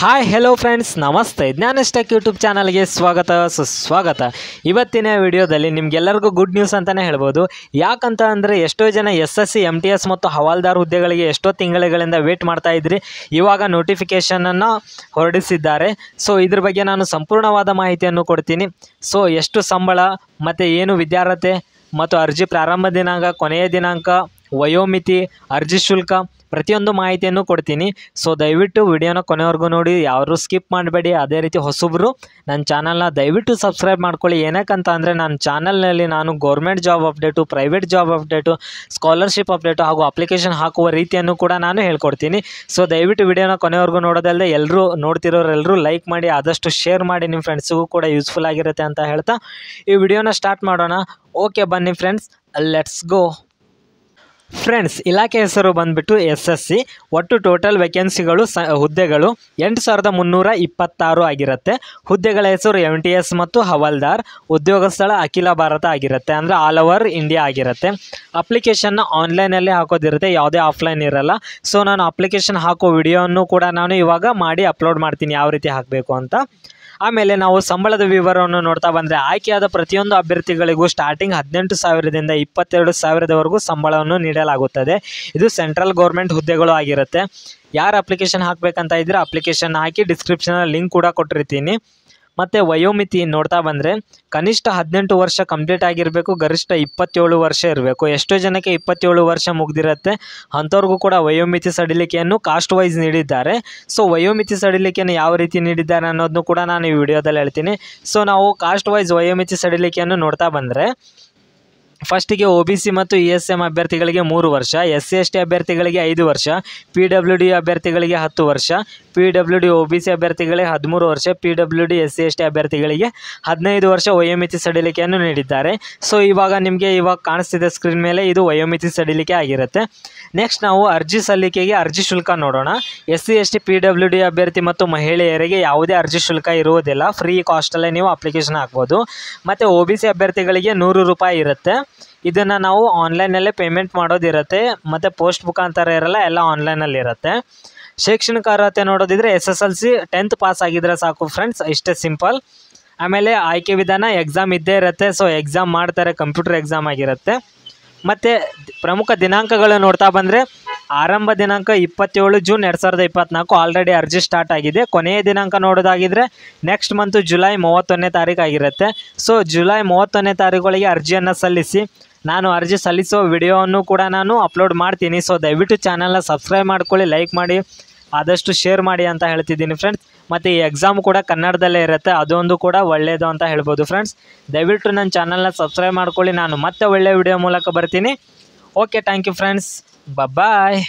Hi hello friends, ನಮಸ್ತೆ. ಜ್ಞಾನಸ್ಟೆಕ್ YouTube ಚಾನಲ್ಗೆ ಸ್ವಾಗತ ಸುಸ್ವಾಗತ. ಇವತ್ತಿನ ವಿಡಿಯೋದಲ್ಲಿ ನಿಮಗೆಲ್ಲರಿಗೂ ಗುಡ್ ನ್ಯೂಸ್ ಅಂತಲೇ ಹೇಳ್ಬೋದು. ಯಾಕಂತ ಅಂದರೆ ಎಷ್ಟೋ ಜನ SSC MTS ಮತ್ತು ಹವಾಲ್ದಾರ್ ಹುದ್ದೆಗಳಿಗೆ ಎಷ್ಟೋ ತಿಂಗಳುಗಳಿಂದ ವೇಟ್ ಮಾಡ್ತಾ ಇದ್ರಿ. ಇವಾಗ ನೋಟಿಫಿಕೇಷನನ್ನು ಹೊರಡಿಸಿದ್ದಾರೆ. ಸೊ ಇದ್ರ ಬಗ್ಗೆ ನಾನು ಸಂಪೂರ್ಣವಾದ ಮಾಹಿತಿಯನ್ನು ಕೊಡ್ತೀನಿ. ಸೊ ಎಷ್ಟು ಸಂಬಳ ಮತ್ತು ಏನು ವಿದ್ಯಾರ್ಹತೆ ಮತ್ತು ಅರ್ಜಿ ಪ್ರಾರಂಭ ದಿನಾಂಕ, ಕೊನೆಯ ದಿನಾಂಕ, ವಯೋಮಿತಿ, ಅರ್ಜಿ ಶುಲ್ಕ ಪ್ರತಿಯೊಂದು ಮಾಹಿತಿಯನ್ನು ಕೊಡ್ತೀನಿ. ಸೊ ದಯವಿಟ್ಟು ವಿಡಿಯೋನ ಕೊನೆವರೆಗೂ ನೋಡಿ, ಯಾರು ಸ್ಕಿಪ್ ಮಾಡಬೇಡಿ. ಅದೇ ರೀತಿ ಹೊಸಬ್ರು ನನ್ನ ಚಾನಲ್ನ ದಯವಿಟ್ಟು ಸಬ್ಸ್ಕ್ರೈಬ್ ಮಾಡ್ಕೊಳ್ಳಿ. ಏನಕ್ಕಂತ ಅಂದರೆ ನನ್ನ ಚಾನಲ್ನಲ್ಲಿ ನಾನು government job update, private job update, scholarship update ಹಾಗೂ ಅಪ್ಲಿಕೇಶನ್ ಹಾಕುವ ರೀತಿಯನ್ನು ಕೂಡ ನಾನು ಹೇಳ್ಕೊಡ್ತೀನಿ. ಸೊ ದಯವಿಟ್ಟು ವಿಡಿಯೋನ ಕೊನೆವರೆಗೂ ನೋಡೋದಲ್ಲದೆ ಎಲ್ಲರೂ ನೋಡ್ತಿರೋರೆಲ್ಲರೂ ಲೈಕ್ ಮಾಡಿ, ಆದಷ್ಟು ಶೇರ್ ಮಾಡಿ, ನಿಮ್ಮ ಫ್ರೆಂಡ್ಸಿಗೂ ಕೂಡ ಯೂಸ್ಫುಲ್ ಆಗಿರುತ್ತೆ ಅಂತ ಹೇಳ್ತಾ ಈ ವಿಡಿಯೋನ ಸ್ಟಾರ್ಟ್ ಮಾಡೋಣ. ಓಕೆ ಬನ್ನಿ ಫ್ರೆಂಡ್ಸ್, ಲೆಟ್ಸ್ ಗೋ. ಫ್ರೆಂಡ್ಸ್, ಇಲಾಖೆ ಹೆಸರು ಬಂದುಬಿಟ್ಟು SSC. ಒಟ್ಟು ಟೋಟಲ್ ವೇಕೆನ್ಸಿಗಳು ಹುದ್ದೆಗಳು 8326 ಆಗಿರುತ್ತೆ. ಹುದ್ದೆಗಳ ಹೆಸರು MTS ಮತ್ತು ಹವಾಲ್ದಾರ್. ಉದ್ಯೋಗ ಸ್ಥಳ ಅಖಿಲ ಭಾರತ ಆಗಿರುತ್ತೆ, ಅಂದರೆ ಆಲ್ ಓವರ್ ಇಂಡಿಯಾ ಆಗಿರುತ್ತೆ. ಅಪ್ಲಿಕೇಶನ್ನ ಆನ್ಲೈನಲ್ಲಿ ಹಾಕೋದಿರುತ್ತೆ, ಯಾವುದೇ ಆಫ್ಲೈನ್ ಇರಲ್ಲ. ಸೊ ನಾನು ಅಪ್ಲಿಕೇಶನ್ ಹಾಕೋ ವಿಡಿಯೋವನ್ನು ಕೂಡ ನಾನು ಇವಾಗ ಮಾಡಿ ಅಪ್ಲೋಡ್ ಮಾಡ್ತೀನಿ, ಯಾವ ರೀತಿ ಹಾಕಬೇಕು ಅಂತ. ಆಮೇಲೆ ನಾವು ಸಂಬಳದ ವಿವರವನ್ನು ನೋಡ್ತಾ ಬಂದರೆ, ಆಯ್ಕೆಯಾದ ಪ್ರತಿಯೊಂದು ಅಭ್ಯರ್ಥಿಗಳಿಗೂ ಸ್ಟಾರ್ಟಿಂಗ್ 18,000ದಿಂದ 22,000ವರೆಗೂ ಸಂಬಳವನ್ನು ನೀಡಲಾಗುತ್ತದೆ. ಇದು ಸೆಂಟ್ರಲ್ ಗೌರ್ಮೆಂಟ್ ಹುದ್ದೆಗಳು ಆಗಿರುತ್ತೆ. ಯಾರು ಅಪ್ಲಿಕೇಶನ್ ಹಾಕಬೇಕಂತ ಇದ್ದರೆ ಅಪ್ಲಿಕೇಶನ್ ಹಾಕಿ, ಡಿಸ್ಕ್ರಿಪ್ಷನಲ್ಲಿ ಲಿಂಕ್ ಕೂಡ ಕೊಟ್ಟಿರ್ತೀನಿ. ಮತ್ತು ವಯೋಮಿತಿ ನೋಡ್ತಾ ಬಂದರೆ ಕನಿಷ್ಠ 18 ವರ್ಷ ಕಂಪ್ಲೀಟ್ ಆಗಿರಬೇಕು, ಗರಿಷ್ಠ 27 ವರ್ಷ ಇರಬೇಕು. ಎಷ್ಟೋ ಜನಕ್ಕೆ 27 ವರ್ಷ ಮುಗ್ದಿರುತ್ತೆ, ಅಂಥವ್ರಿಗೂ ಕೂಡ ವಯೋಮಿತಿ ಸಡಿಲಿಕೆಯನ್ನು ಕಾಸ್ಟ್ ವೈಸ್ ನೀಡಿದ್ದಾರೆ. ಸೊ ವಯೋಮಿತಿ ಸಡಿಲಿಕೆಯನ್ನು ಯಾವ ರೀತಿ ನೀಡಿದ್ದಾರೆ ಅನ್ನೋದನ್ನು ಕೂಡ ನಾನು ಈ ವಿಡಿಯೋದಲ್ಲಿ ಹೇಳ್ತೀನಿ. ಸೊ ನಾವು ಕಾಸ್ಟ್ ವೈಸ್ ವಯೋಮಿತಿ ಸಡಿಲಿಕೆಯನ್ನು ನೋಡ್ತಾ ಬಂದರೆ, ಫಸ್ಟಿಗೆ OBC ಮತ್ತು ESM ಅಭ್ಯರ್ಥಿಗಳಿಗೆ 3 ವರ್ಷ, SC ST ಅಭ್ಯರ್ಥಿಗಳಿಗೆ 5 ವರ್ಷ, PWD ಅಭ್ಯರ್ಥಿಗಳಿಗೆ 10 ವರ್ಷ, PWD OBC ಅಭ್ಯರ್ಥಿಗಳಿಗೆ 13 ವರ್ಷ, PWD SC ST ಅಭ್ಯರ್ಥಿಗಳಿಗೆ 15 ವರ್ಷ ವಯೋಮಿತಿ ಸಡಿಲಿಕೆಯನ್ನು ನೀಡಿದ್ದಾರೆ. ಸೊ ಇವಾಗ ನಿಮಗೆ ಕಾಣಿಸ್ತಿದೆ ಸ್ಕ್ರೀನ್ ಮೇಲೆ, ಇದು ವಯೋಮಿತಿ ಸಡಿಲಿಕೆ ಆಗಿರುತ್ತೆ. ನೆಕ್ಸ್ಟ್ ನಾವು ಅರ್ಜಿ ಸಲ್ಲಿಕೆಗೆ ಅರ್ಜಿ ಶುಲ್ಕ ನೋಡೋಣ. SC ST PWD ಅಭ್ಯರ್ಥಿ ಮತ್ತು ಮಹಿಳೆಯರಿಗೆ ಯಾವುದೇ ಅರ್ಜಿ ಶುಲ್ಕ ಇರುವುದಿಲ್ಲ, ಫ್ರೀ ಕಾಸ್ಟಲ್ಲೇ ನೀವು ಅಪ್ಲಿಕೇಶನ್ ಹಾಕ್ಬೋದು. ಮತ್ತು OBC ಅಭ್ಯರ್ಥಿಗಳಿಗೆ 100 ರೂಪಾಯಿ ಇರುತ್ತೆ. ಇದನ್ನು ನಾವು ಆನ್ಲೈನಲ್ಲೇ ಪೇಮೆಂಟ್ ಮಾಡೋದಿರುತ್ತೆ, ಮತ್ತು ಪೋಸ್ಟ್ ಮುಖಾಂತರ ಇರಲ್ಲ, ಎಲ್ಲ ಆನ್ಲೈನಲ್ಲಿ ಇರುತ್ತೆ. ಶೈಕ್ಷಣಿಕ ಅರ್ಹತೆ ನೋಡೋದಿದ್ರೆ SSLC 10th ಪಾಸ್ ಆಗಿದ್ರೆ ಸಾಕು ಫ್ರೆಂಡ್ಸ್, ಇಷ್ಟೇ ಸಿಂಪಲ್. ಆಮೇಲೆ ಆಯ್ಕೆ ವಿಧಾನ ಎಕ್ಸಾಮ್ ಇದ್ದೇ ಇರುತ್ತೆ. ಸೊ ಎಕ್ಸಾಮ್ ಮಾಡ್ತಾರೆ, ಕಂಪ್ಯೂಟರ್ ಎಕ್ಸಾಮ್ ಆಗಿರುತ್ತೆ. ಮತ್ತು ಪ್ರಮುಖ ದಿನಾಂಕಗಳು ನೋಡ್ತಾ ಬಂದರೆ, ಆರಂಭ ದಿನಾಂಕ 27 ಜೂನ್ 2024, ಆಲ್ರೆಡಿ ಅರ್ಜಿ ಸ್ಟಾರ್ಟ್ ಆಗಿದೆ. ಕೊನೆಯ ದಿನಾಂಕ ನೋಡೋದಾಗಿದ್ದರೆ ನೆಕ್ಸ್ಟ್ ಮಂತು ಜುಲೈ 31ನೇ ತಾರೀಕು ಆಗಿರುತ್ತೆ. ಸೊ ಜುಲೈ 31ನೇ ತಾರೀಕೊಳಗೆ ಅರ್ಜಿಯನ್ನು ಸಲ್ಲಿಸಿ. ನಾನು ಅರ್ಜಿ ಸಲ್ಲಿಸೋ ವಿಡಿಯೋವನ್ನು ಕೂಡ ನಾನು ಅಪ್ಲೋಡ್ ಮಾಡ್ತೀನಿ. ಸೊ ದಯವಿಟ್ಟು ಚಾನಲ್ನ ಸಬ್ಸ್ಕ್ರೈಬ್ ಮಾಡ್ಕೊಳ್ಳಿ, ಲೈಕ್ ಮಾಡಿ, ಆದಷ್ಟು ಶೇರ್ ಮಾಡಿ ಅಂತ ಹೇಳ್ತಿದ್ದೀನಿ ಫ್ರೆಂಡ್ಸ್. ಮತ್ತು ಈ ಎಕ್ಸಾಮ್ ಕೂಡ ಕನ್ನಡದಲ್ಲೇ ಇರುತ್ತೆ, ಅದೊಂದು ಕೂಡ ಒಳ್ಳೆಯದು ಅಂತ ಹೇಳ್ಬೋದು ಫ್ರೆಂಡ್ಸ್. ದಯವಿಟ್ಟು ನನ್ನ ಚಾನಲ್ನ ಸಬ್ಸ್ಕ್ರೈಬ್ ಮಾಡ್ಕೊಳ್ಳಿ. ನಾನು ಮತ್ತೆ ಒಳ್ಳೆಯ ವಿಡಿಯೋ ಮೂಲಕ ಬರ್ತೀನಿ. Okay, thank you friends, bye.